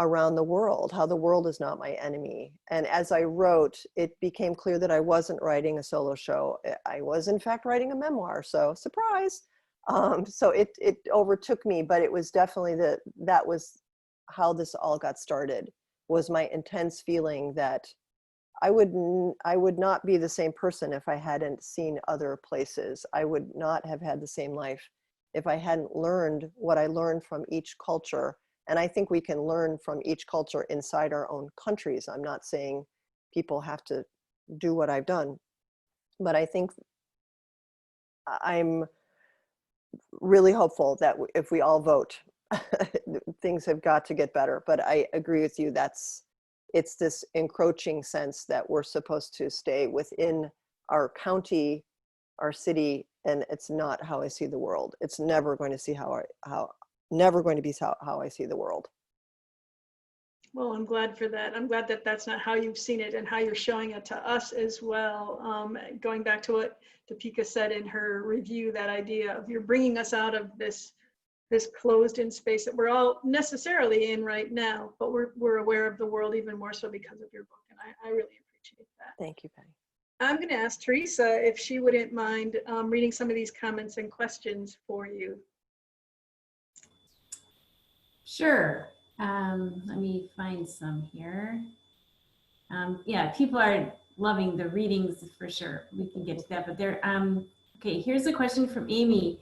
[SPEAKER 3] around the world, how the world is not my enemy. And as I wrote, it became clear that I wasn't writing a solo show. I was in fact writing a memoir, so surprise. So it overtook me, but it was definitely that was how this all got started, was my intense feeling that I would not be the same person if I hadn't seen other places. I would not have had the same life if I hadn't learned what I learned from each culture. And I think we can learn from each culture inside our own countries. I'm not saying people have to do what I've done, but I think I'm really hopeful that if we all vote, things have got to get better. But I agree with you, it's this encroaching sense that we're supposed to stay within our county, our city, and it's not how I see the world. It's never going to see never going to be how I see the world.
[SPEAKER 1] Well, I'm glad for that. I'm glad that that's not how you've seen it and how you're showing it to us as well. Going back to what Topeka said in her review, that idea of you're bringing us out of this closed-in space that we're all necessarily in right now, but we're aware of the world even more so because of your book, and I really appreciate that.
[SPEAKER 3] Thank you, Patty.
[SPEAKER 1] I'm going to ask Teresa if she wouldn't mind reading some of these comments and questions for you.
[SPEAKER 2] Sure. Let me find some here. Yeah, people are loving the readings for sure. We can get to that, but they're, okay, here's a question from Amy.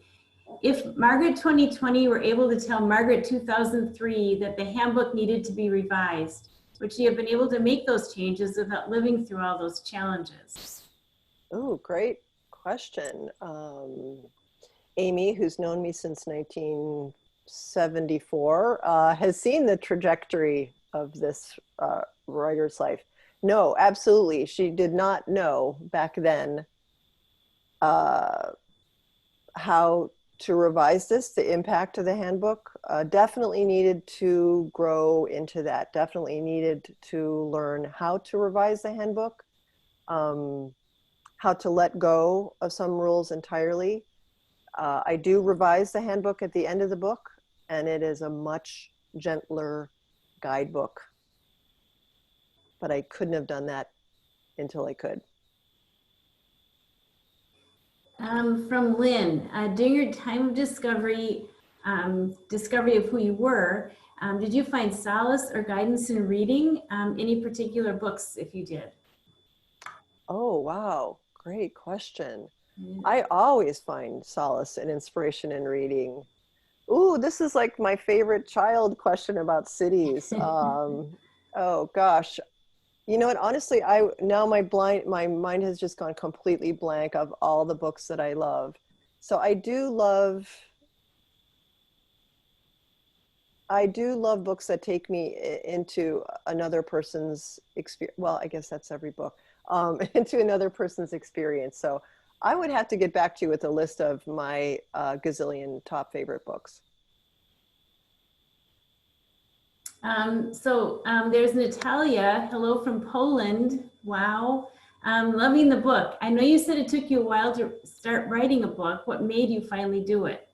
[SPEAKER 2] If Margaret 2020 were able to tell Margaret 2003 that the handbook needed to be revised, would she have been able to make those changes without living through all those challenges?
[SPEAKER 3] Oh, great question. Amy, who's known me since 1974, has seen the trajectory of this writer's life. No, absolutely. She did not know back then how to revise this. The impact of the handbook definitely needed to grow into that, definitely needed to learn how to revise the handbook, how to let go of some rules entirely. I do revise the handbook at the end of the book, and it is a much gentler guidebook. But I couldn't have done that until I could.
[SPEAKER 2] From Lynn, during your time of discovery of who you were, did you find solace or guidance in reading any particular books if you did?
[SPEAKER 3] Oh, wow. Great question. I always find solace and inspiration in reading. Ooh, this is like my favorite child question about cities. Oh gosh. You know what, honestly, now my mind has just gone completely blank of all the books that I love. So I do love books that take me into another person's experience. Well, I guess that's every book, into another person's experience. So I would have to get back to you with a list of my gazillion top favorite books.
[SPEAKER 2] There's Natalia, hello from Poland. Wow. Loving the book. I know you said it took you a while to start writing a book. What made you finally do it?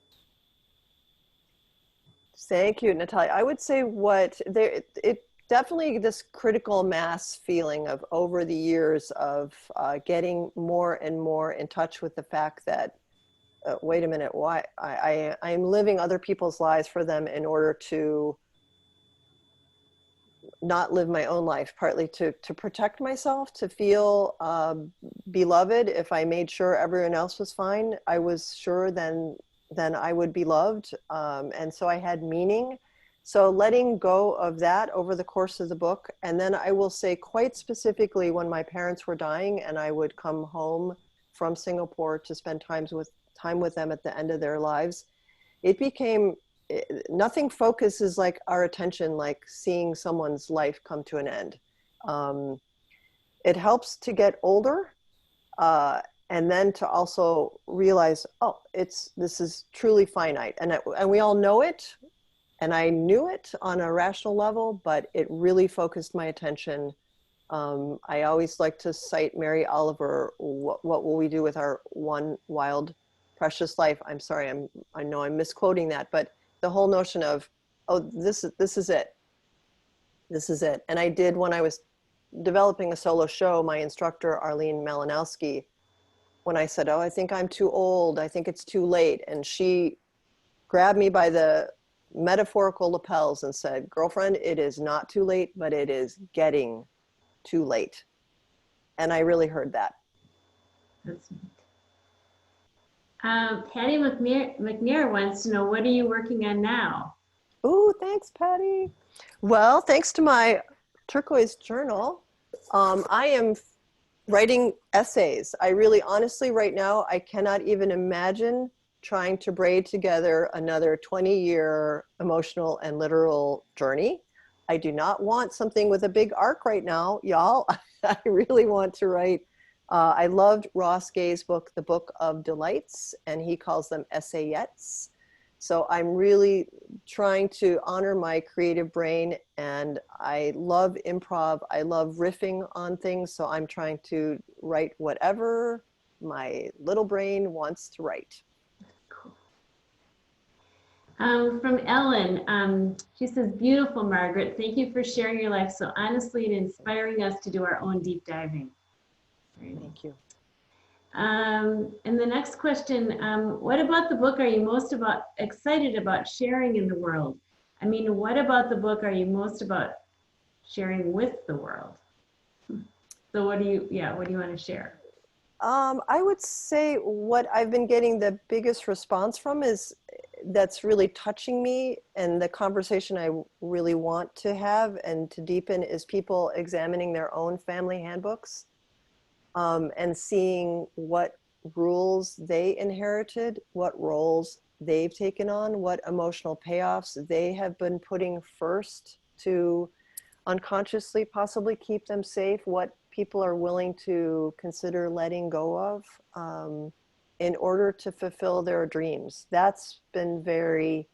[SPEAKER 3] Thank you, Natalia. I would say it definitely this critical mass feeling of over the years of getting more and more in touch with the fact that, wait a minute, why I'm living other people's lives for them in order to not live my own life, partly to protect myself, to feel beloved. If I made sure everyone else was fine, I was sure then I would be loved. And so I had meaning. So letting go of that over the course of the book. And then I will say quite specifically when my parents were dying and I would come home from Singapore to spend time with them at the end of their lives, it became, nothing focuses like our attention like seeing someone's life come to an end. It helps to get older And then to also realize, oh, this is truly finite, and we all know it, and I knew it on a rational level, but it really focused my attention. I always like to cite Mary Oliver, what will we do with our one wild, precious life? I'm sorry, I know I'm misquoting that, but the whole notion of, oh, this is it. This is it. And I did, when I was developing a solo show, my instructor, Arlene Malinowski, when I said, oh, I think I'm too old, I think it's too late. And she grabbed me by the metaphorical lapels and said, girlfriend, it is not too late, but it is getting too late. And I really heard that.
[SPEAKER 2] That's neat. Patty McNair wants to know, what are you working on now?
[SPEAKER 3] Ooh, thanks, Patty. Well, thanks to my turquoise journal, I am writing essays. I really, honestly, right now, I cannot even imagine trying to braid together another 20-year emotional and literal journey. I do not want something with a big arc right now, y'all. I really want to write. I loved Ross Gay's book, The Book of Delights, and he calls them essayettes. So I'm really trying to honor my creative brain, and I love improv. I love riffing on things. So I'm trying to write whatever my little brain wants to write.
[SPEAKER 2] Cool. From Ellen, she says, beautiful, Margaret. Thank you for sharing your life so honestly and inspiring us to do our own deep diving.
[SPEAKER 3] Thank you.
[SPEAKER 2] And the next question, what about the book are you most excited about sharing in the world? I mean, what about the book are you most about sharing with the world? So what do you want to share?
[SPEAKER 3] I would say what I've been getting the biggest response from that's really touching me, and the conversation I really want to have and to deepen is people examining their own family handbooks. And seeing what rules they inherited, what roles they've taken on, what emotional payoffs they have been putting first to unconsciously possibly keep them safe, what people are willing to consider letting go of in order to fulfill their dreams. That's been very,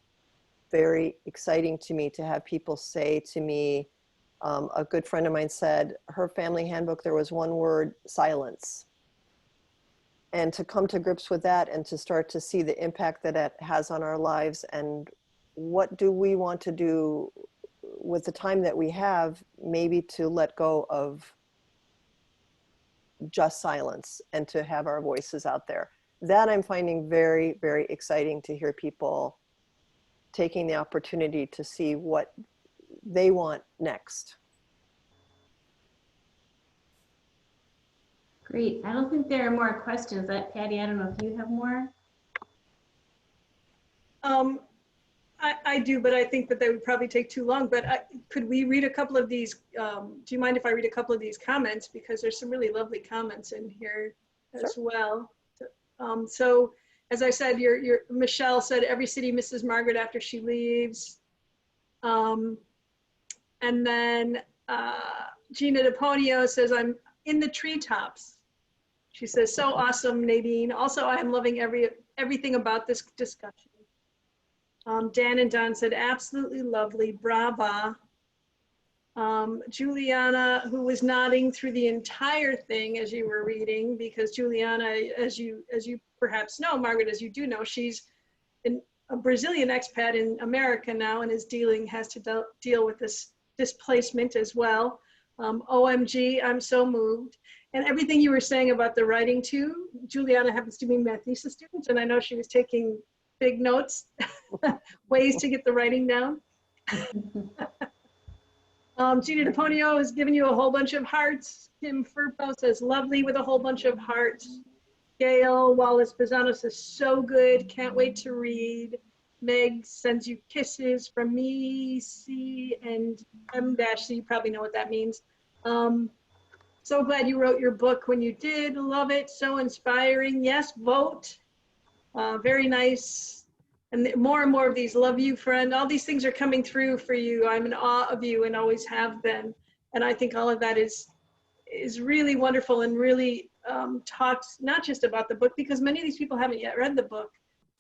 [SPEAKER 3] very exciting to me, to have people say to me, a good friend of mine said her family handbook, there was one word, silence. And to come to grips with that and to start to see the impact that it has on our lives, and what do we want to do with the time that we have, maybe to let go of just silence and to have our voices out there. That I'm finding very, very exciting, to hear people taking the opportunity to see what they want next.
[SPEAKER 2] Great. I don't think there are more questions. Patty, I don't know if you have more.
[SPEAKER 1] I do, but I think that they would probably take too long. But could we read a couple of these? Do you mind if I read a couple of these comments? Because there's some really lovely comments in here as well. So as I said, your Michelle said, every city misses Margaret after she leaves. And then Gina DePonio says, I'm in the treetops. She says, so awesome, Nadine. Also, I am loving everything about this discussion. Dan and Don said, absolutely lovely, brava. Juliana, who was nodding through the entire thing as you were reading, because Juliana, as you perhaps know, Margaret, as you do know, she's a Brazilian expat in America now and has to deal with this displacement as well. OMG, I'm so moved. And everything you were saying about the writing too, Juliana happens to be my thesis student, and I know she was taking big notes, ways to get the writing down. Gina DePonio has given you a whole bunch of hearts. Kim Furpo says, lovely, with a whole bunch of hearts. Gail Wallace Pisano says, so good, can't wait to read. Meg sends you kisses from me, C and M-C, you probably know what that means. So glad you wrote your book when you did, love it, so inspiring. Yes, vote, very nice. And more and more of these, love you, friend. All these things are coming through for you. I'm in awe of you and always have been. And I think all of that is is really wonderful and really talks not just about the book, because many of these people haven't yet read the book,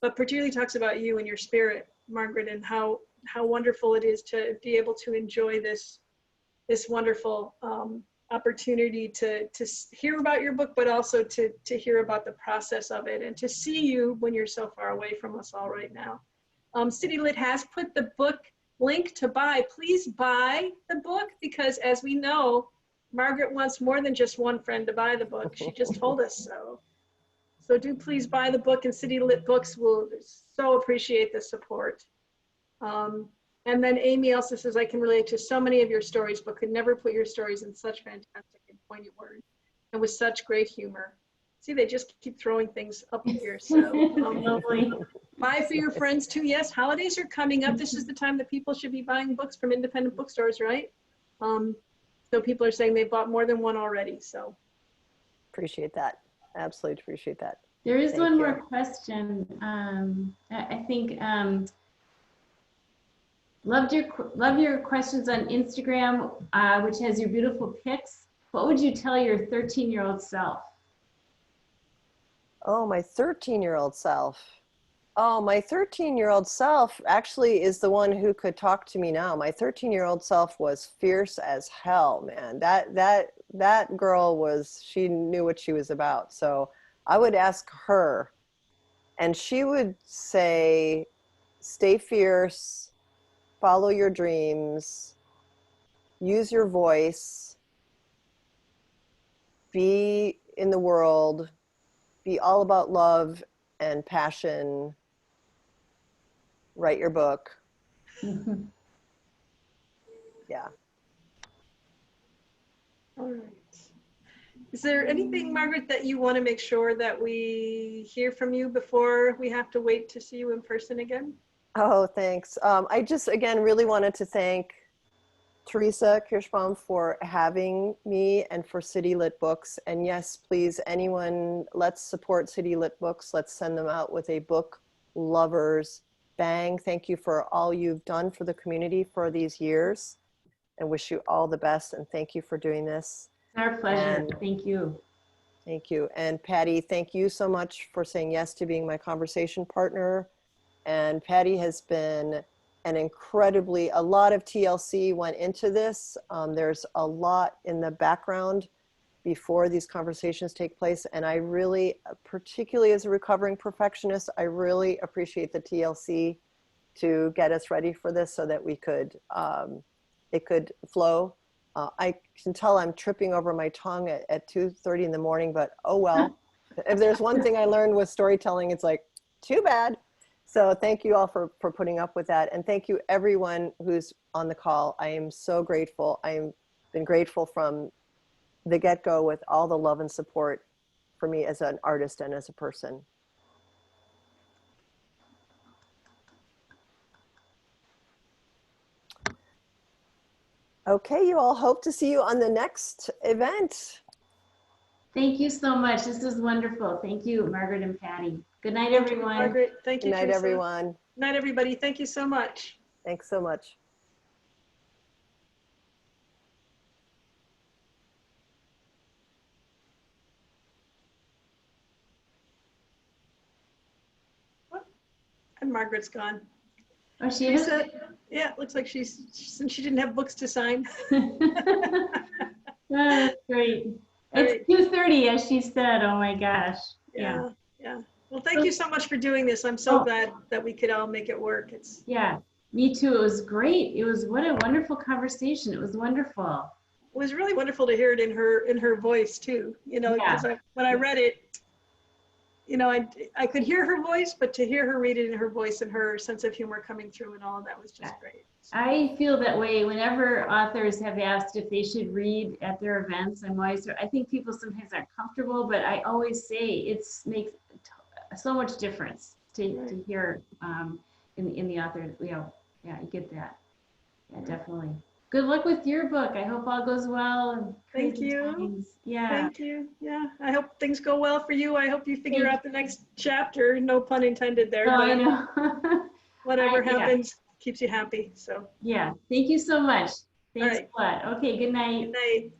[SPEAKER 1] but particularly talks about you and your spirit, Margaret, and how wonderful it is to be able to enjoy this wonderful opportunity to hear about your book, but also to hear about the process of it and to see you when you're so far away from us all right now. City Lit has put the book link to buy. Please buy the book, because as we know, Margaret wants more than just one friend to buy the book. She just told us so. So do please buy the book, and City Lit Books will so appreciate the support. And then Amy also says, I can relate to so many of your stories, but could never put your stories in such fantastic and poignant words and with such great humor. See, they just keep throwing things up here. So buy for your friends too. Yes, holidays are coming up. This is the time that people should be buying books from independent bookstores, right? So people are saying they bought more than one already. So
[SPEAKER 3] appreciate that. Absolutely appreciate that.
[SPEAKER 2] There is one more question. I think loved your questions on Instagram, which has your beautiful pics. What would you tell your 13-year-old self?
[SPEAKER 3] Oh, my 13-year-old self. Oh, my 13-year-old self actually is the one who could talk to me now. My 13-year-old self was fierce as hell, man. That girl was, she knew what she was about. So I would ask her, and she would say, stay fierce, follow your dreams, use your voice, be in the world, be all about love and passion, write your book. Yeah.
[SPEAKER 1] all right. Is there anything, Margaret, that you want to make sure that we hear from you before we have to wait to see you in person again?
[SPEAKER 3] Oh, thanks. I just, again, really wanted to thank Teresa Kirschbaum for having me and for City Lit Books. And yes, please, anyone, let's support City Lit Books. Let's send them out with a book lovers bang. Thank you for all you've done for the community for these years, and wish you all the best. And thank you for doing this.
[SPEAKER 2] It's our pleasure. Thank you.
[SPEAKER 3] Thank you. And Patty, thank you so much for saying yes to being my conversation partner. And Patty has been an incredibly, a lot of TLC went into this. There's a lot in the background before these conversations take place. And I really, particularly as a recovering perfectionist, I really appreciate the TLC to get us ready for this so that we could, it could flow. I can tell I'm tripping over my tongue at 2:30 in the morning, but oh well. If there's one thing I learned with storytelling, it's like, too bad. So thank you all for putting up with that. And thank you everyone who's on the call. I am so grateful. I've been grateful from the get-go with all the love and support for me as an artist and as a person. Okay, you all, hope to see you on the next event.
[SPEAKER 2] Thank you so much. This is wonderful. Thank you, Margaret and Patty. Good night, everyone.
[SPEAKER 1] Margaret, thank you.
[SPEAKER 3] Good night,
[SPEAKER 1] Teresa.
[SPEAKER 3] everyone.
[SPEAKER 1] Good night, everybody. Thank you so much.
[SPEAKER 3] Thanks so much.
[SPEAKER 1] And Margaret's gone.
[SPEAKER 2] Oh, she is?
[SPEAKER 1] Yeah, it looks like since she didn't have books to sign.
[SPEAKER 2] That's great.
[SPEAKER 1] All
[SPEAKER 2] It's 2:30, as she said. Oh my gosh.
[SPEAKER 1] Yeah. Well, thank you so much for doing this. I'm so glad that we could all make it work.
[SPEAKER 2] Yeah, me too. It was great. It was, what a wonderful conversation. It was wonderful.
[SPEAKER 1] It was really wonderful to hear it in her voice too. You know, because when I read it, you know, I could hear her voice, but to hear her read it in her voice and her sense of humor coming through and all of that was just great.
[SPEAKER 2] I feel that way whenever authors have asked if they should read at their events. I think people sometimes aren't comfortable, but I always say it makes so much difference to hear in the author. You know, yeah, I get that. Yeah, definitely. Good luck with your book. I hope all goes well.
[SPEAKER 1] Thank you.
[SPEAKER 2] Times. Yeah.
[SPEAKER 1] Thank you. Yeah. I hope things go well for you. I hope you figure out the next chapter. No pun intended there.
[SPEAKER 2] Oh,
[SPEAKER 1] but
[SPEAKER 2] I know.
[SPEAKER 1] Whatever happens keeps you happy. So.
[SPEAKER 2] Yeah. Thank you so much. Thanks
[SPEAKER 1] right.
[SPEAKER 2] a lot. Okay. Good night.
[SPEAKER 1] Good night.